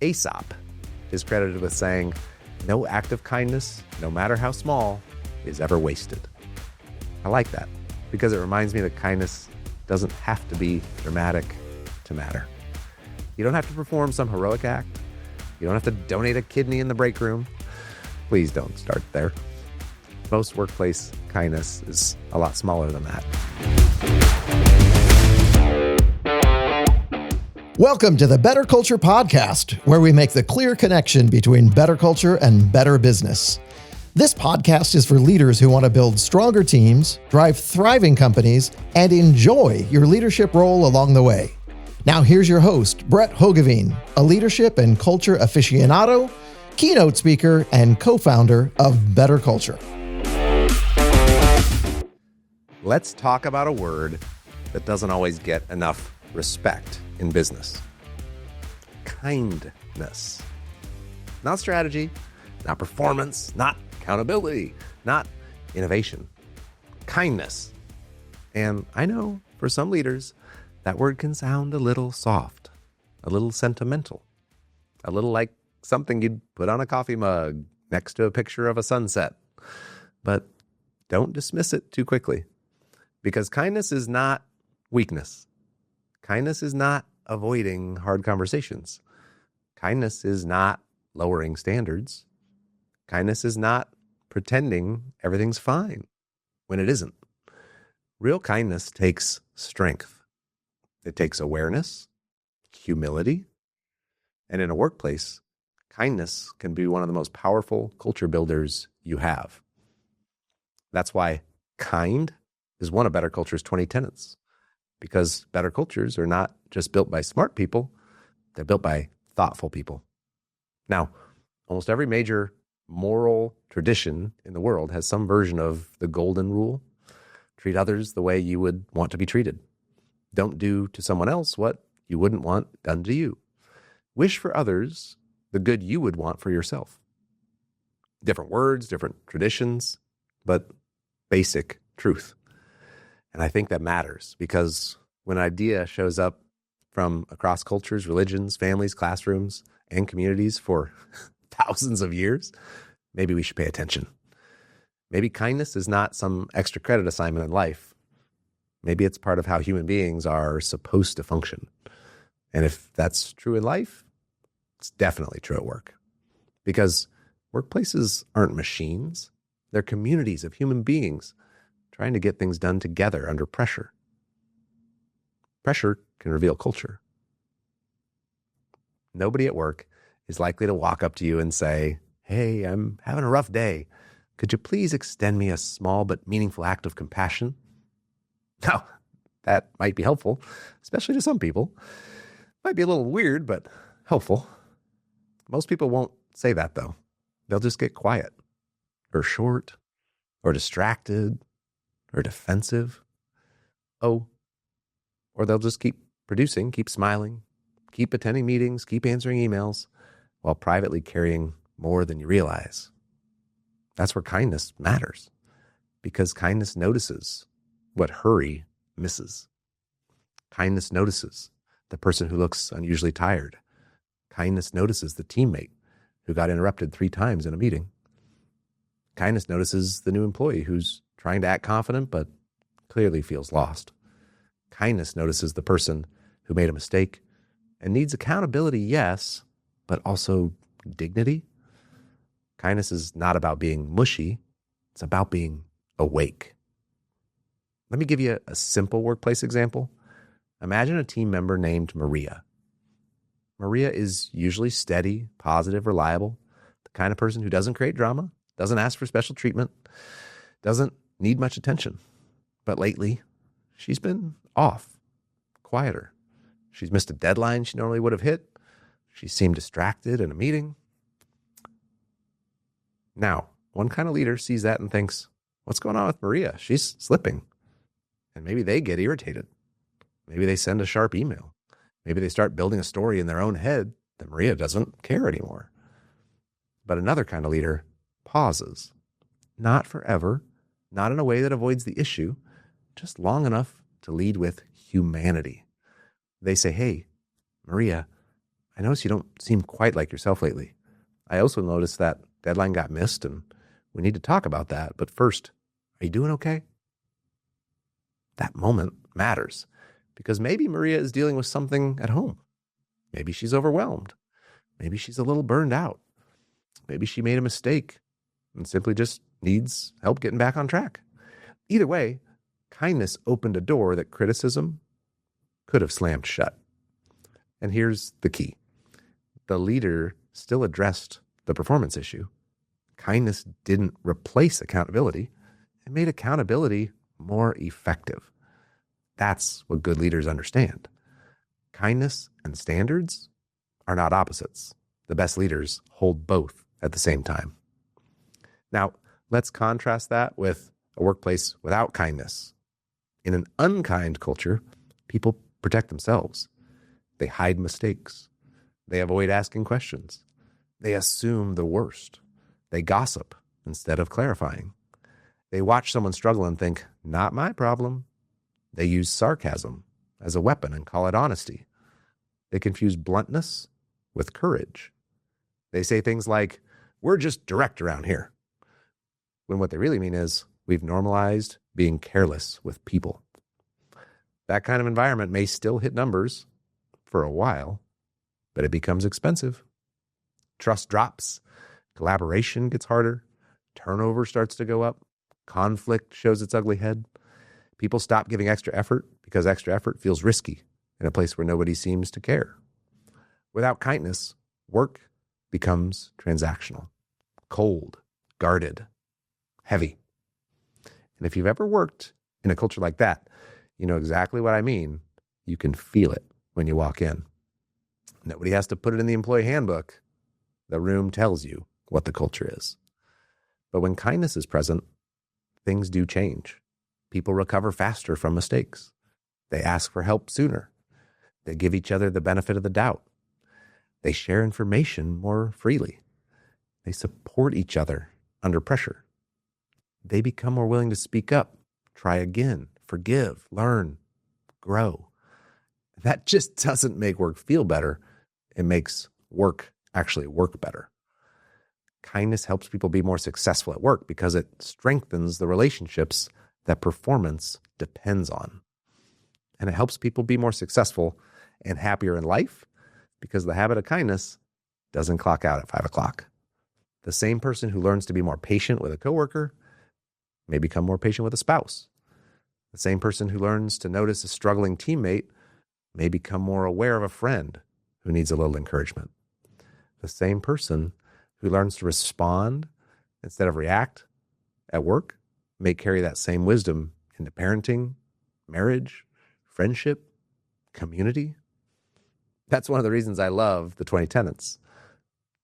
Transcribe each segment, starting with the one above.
Aesop is credited with saying, "No act of kindness, no matter how small, is ever wasted." I like that because it reminds me that kindness doesn't have to be dramatic to matter. You don't have to perform some heroic act. You don't have to donate a kidney in the break room. Please don't start there. Most workplace kindness is a lot smaller than that. Welcome to the BetterCulture Podcast, where we make the clear connection between better culture and better business. This podcast is for leaders who want to build stronger teams, drive thriving companies, and enjoy your leadership role along the way. Now here's your host, Brett Hoogeveen, a leadership and culture aficionado, keynote speaker, and co-founder of BetterCulture. Let's talk about a word that doesn't always get enough respect in business. Kindness. Not strategy, not performance, not accountability, not innovation. Kindness. And I know for some leaders, that word can sound a little soft, a little sentimental, a little like something you'd put on a coffee mug next to a picture of a sunset. But don't dismiss it too quickly, because kindness is not weakness. Kindness is not avoiding hard conversations. Kindness is not lowering standards. Kindness is not pretending everything's fine when it isn't. Real kindness takes strength. It takes awareness, humility, and in a workplace, kindness can be one of the most powerful culture builders you have. That's why kind is one of Better Culture's 20 tenets. Because better cultures are not just built by smart people, they're built by thoughtful people. Now, almost every major moral tradition in the world has some version of the golden rule. Treat others the way you would want to be treated. Don't do to someone else what you wouldn't want done to you. Wish for others the good you would want for yourself. Different words, different traditions, but basic truth. And I think that matters because when an idea shows up from across cultures, religions, families, classrooms, and communities for thousands of years, maybe we should pay attention. Maybe kindness is not some extra credit assignment in life. Maybe it's part of how human beings are supposed to function. And if that's true in life, it's definitely true at work. Because workplaces aren't machines. They're communities of human beings trying to get things done together under pressure. Pressure can reveal culture. Nobody at work is likely to walk up to you and say, "Hey, I'm having a rough day. Could you please extend me a small but meaningful act of compassion?" Now, that might be helpful, especially to some people. Might be a little weird, but helpful. Most people won't say that, though. They'll just get quiet, or short, or distracted, or defensive. Oh, or they'll just keep producing, keep smiling, keep attending meetings, keep answering emails, while privately carrying more than you realize. That's where kindness matters, because kindness notices what hurry misses. Kindness notices the person who looks unusually tired. Kindness notices the teammate who got interrupted 3 times in a meeting. Kindness notices the new employee who's trying to act confident but clearly feels lost. Kindness notices the person who made a mistake and needs accountability, yes, but also dignity. Kindness is not about being mushy. It's about being awake. Let me give you a simple workplace example. Imagine a team member named Maria. Maria is usually steady, positive, reliable, the kind of person who doesn't create drama, doesn't ask for special treatment, doesn't need much attention. But lately, she's been off, quieter. She's missed a deadline she normally would have hit. She seemed distracted in a meeting. Now, one kind of leader sees that and thinks, what's going on with Maria? She's slipping. And maybe they get irritated. Maybe they send a sharp email. Maybe they start building a story in their own head that Maria doesn't care anymore. But another kind of leader pauses, not forever, not in a way that avoids the issue, just long enough to lead with humanity. They say, "Hey, Maria, I notice you don't seem quite like yourself lately. I also noticed that deadline got missed and we need to talk about that. But first, are you doing okay? That moment matters because maybe Maria is dealing with something at home. Maybe she's overwhelmed. Maybe she's a little burned out. Maybe she made a mistake and simply just needs help getting back on track. Either way, kindness opened a door that criticism could have slammed shut. And here's the key. The leader still addressed the performance issue. Kindness didn't replace accountability. It made accountability more effective. That's what good leaders understand. Kindness and standards are not opposites. The best leaders hold both at the same time. Now, let's contrast that with a workplace without kindness. In an unkind culture, people protect themselves. They hide mistakes. They avoid asking questions. They assume the worst. They gossip instead of clarifying. They watch someone struggle and think, not my problem. They use sarcasm as a weapon and call it honesty. They confuse bluntness with courage. They say things like, we're just direct around here. When what they really mean is, we've normalized being careless with people. That kind of environment may still hit numbers for a while, but it becomes expensive. Trust drops, collaboration gets harder, turnover starts to go up, conflict shows its ugly head. People stop giving extra effort because extra effort feels risky in a place where nobody seems to care. Without kindness, work becomes transactional, cold, guarded, heavy. And if you've ever worked in a culture like that, you know exactly what I mean. You can feel it when you walk in. Nobody has to put it in the employee handbook. The room tells you what the culture is. But when kindness is present, things do change. People recover faster from mistakes. They ask for help sooner. They give each other the benefit of the doubt. They share information more freely. They support each other under pressure. They become more willing to speak up, try again, forgive, learn, grow. That just doesn't make work feel better. It makes work actually work better. Kindness helps people be more successful at work because it strengthens the relationships that performance depends on. And it helps people be more successful and happier in life because the habit of kindness doesn't clock out at 5 o'clock. The same person who learns to be more patient with a coworker may become more patient with a spouse. The same person who learns to notice a struggling teammate may become more aware of a friend who needs a little encouragement. The same person who learns to respond instead of react at work may carry that same wisdom into parenting, marriage, friendship, community. That's one of the reasons I love the 20 Tenets.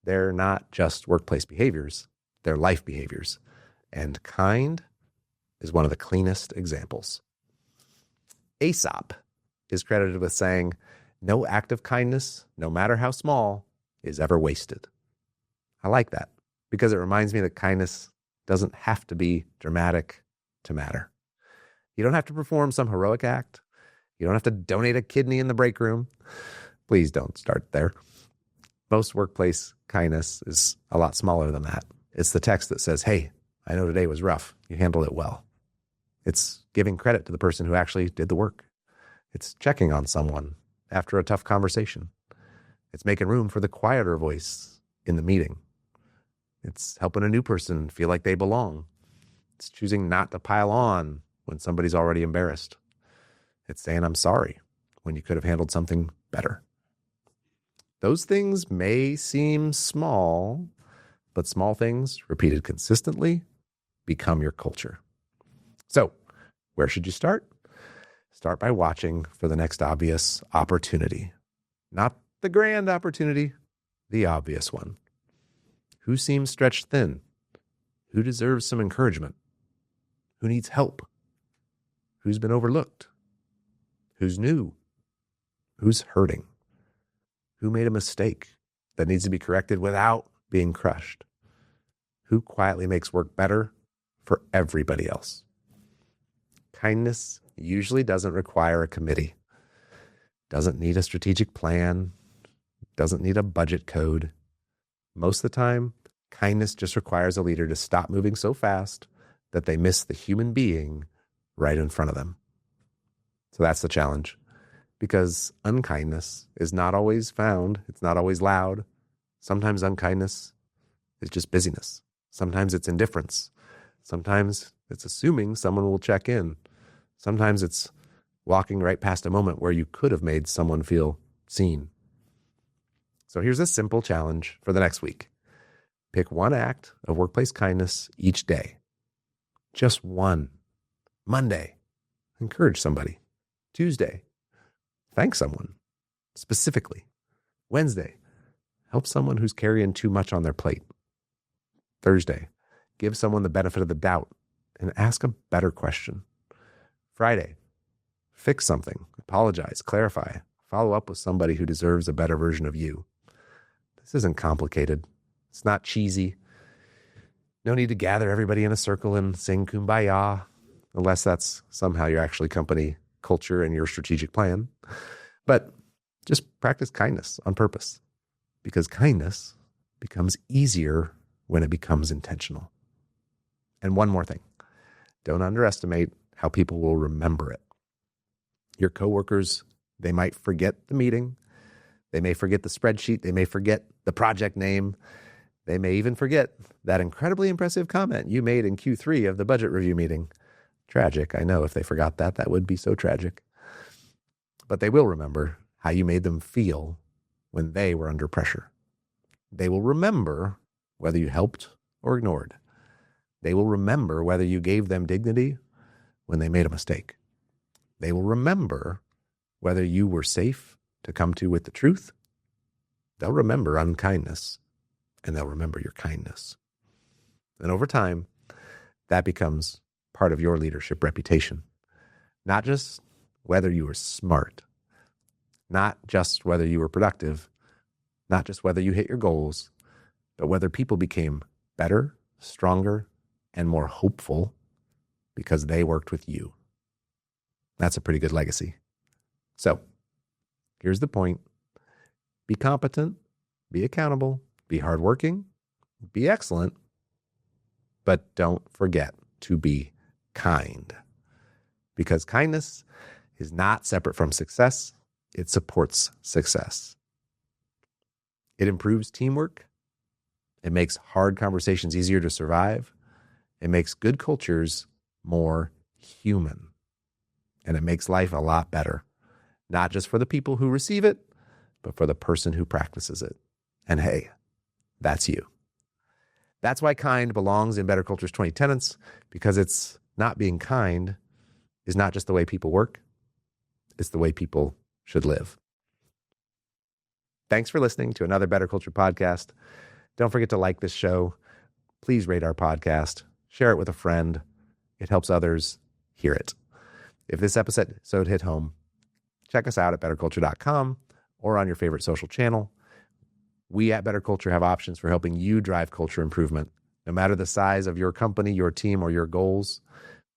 They're not just workplace behaviors, they're life behaviors. And kind is one of the cleanest examples. Aesop is credited with saying, no act of kindness, no matter how small, is ever wasted. I like that because it reminds me that kindness doesn't have to be dramatic to matter. You don't have to perform some heroic act. You don't have to donate a kidney in the break room. Please don't start there. Most workplace kindness is a lot smaller than that. It's the text that says, hey, I know today was rough. You handled it well. It's giving credit to the person who actually did the work. It's checking on someone after a tough conversation. It's making room for the quieter voice in the meeting. It's helping a new person feel like they belong. It's choosing not to pile on when somebody's already embarrassed. It's saying, I'm sorry, when you could have handled something better. Those things may seem small, but small things repeated consistently become your culture. So, where should you start? Start by watching for the next obvious opportunity. Not the grand opportunity, the obvious one. Who seems stretched thin? Who deserves some encouragement? Who needs help? Who's been overlooked? Who's new? Who's hurting? Who made a mistake that needs to be corrected without being crushed? Who quietly makes work better for everybody else? Kindness usually doesn't require a committee, doesn't need a strategic plan, doesn't need a budget code. Most of the time, kindness just requires a leader to stop moving so fast that they miss the human being right in front of them. So that's the challenge, because unkindness is not always found. It's not always loud. Sometimes unkindness is just busyness. Sometimes it's indifference. Sometimes it's assuming someone will check in. Sometimes it's walking right past a moment where you could have made someone feel seen. So here's a simple challenge for the next week. Pick one act of workplace kindness each day. Just one. Monday, encourage somebody. Tuesday, thank someone specifically. Wednesday, help someone who's carrying too much on their plate. Thursday, give someone the benefit of the doubt and ask a better question. Friday, fix something, apologize, clarify, follow up with somebody who deserves a better version of you. This isn't complicated. It's not cheesy. No need to gather everybody in a circle and sing Kumbaya, unless that's somehow your actually company culture and your strategic plan. But just practice kindness on purpose, because kindness becomes easier when it becomes intentional. And one more thing, don't underestimate how people will remember it. Your coworkers, they might forget the meeting. They may forget the spreadsheet. They may forget the project name. They may even forget that incredibly impressive comment you made in Q3 of the budget review meeting. Tragic, I know. If they forgot that, that would be so tragic. But they will remember how you made them feel when they were under pressure. They will remember whether you helped or ignored. They will remember whether you gave them dignity when they made a mistake. They will remember whether you were safe to come to with the truth. They'll remember unkindness, and they'll remember your kindness. And over time, that becomes part of your leadership reputation. Not just whether you were smart, not just whether you were productive, not just whether you hit your goals, but whether people became better, stronger, and more hopeful because they worked with you. That's a pretty good legacy. So, here's the point. Be competent, be accountable, be hardworking, be excellent, but don't forget to be kind. Because kindness is not separate from success, it supports success. It improves teamwork. It makes hard conversations easier to survive. It makes good cultures more human. And it makes life a lot better, not just for the people who receive it, but for the person who practices it. And hey, that's you. That's why kind belongs in Better Culture's 20 Tenets, because it's not being kind is not just the way people work, it's the way people should live. Thanks for listening to another Better Culture podcast. Don't forget to like this show. Please rate our podcast. Share it with a friend. It helps others hear it. If this episode hit home, check us out at betterculture.com or on your favorite social channel. We at Better Culture have options for helping you drive culture improvement, no matter the size of your company, your team, or your goals.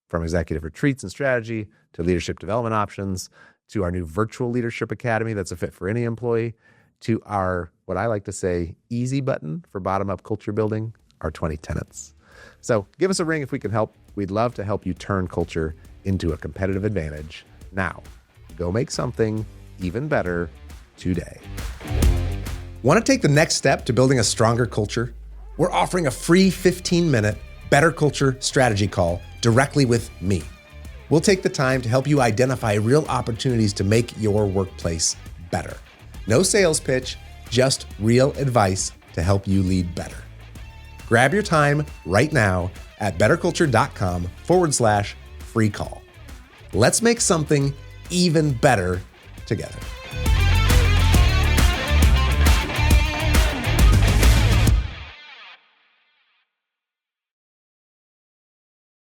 From executive retreats and strategy to leadership development options, to our new virtual leadership academy that's a fit for any employee, to our, what I like to say, easy button for bottom-up culture building, our 20 Tenets. So give us a ring if we can help. We'd love to help you turn culture into a competitive advantage. Now, go make something even better today. Want to take the next step to building a stronger culture? We're offering a free 15-minute Better Culture strategy call directly with me. We'll take the time to help you identify real opportunities to make your workplace better. No sales pitch, just real advice to help you lead better. Grab your time right now at betterculture.com/free call. Let's make something even better together.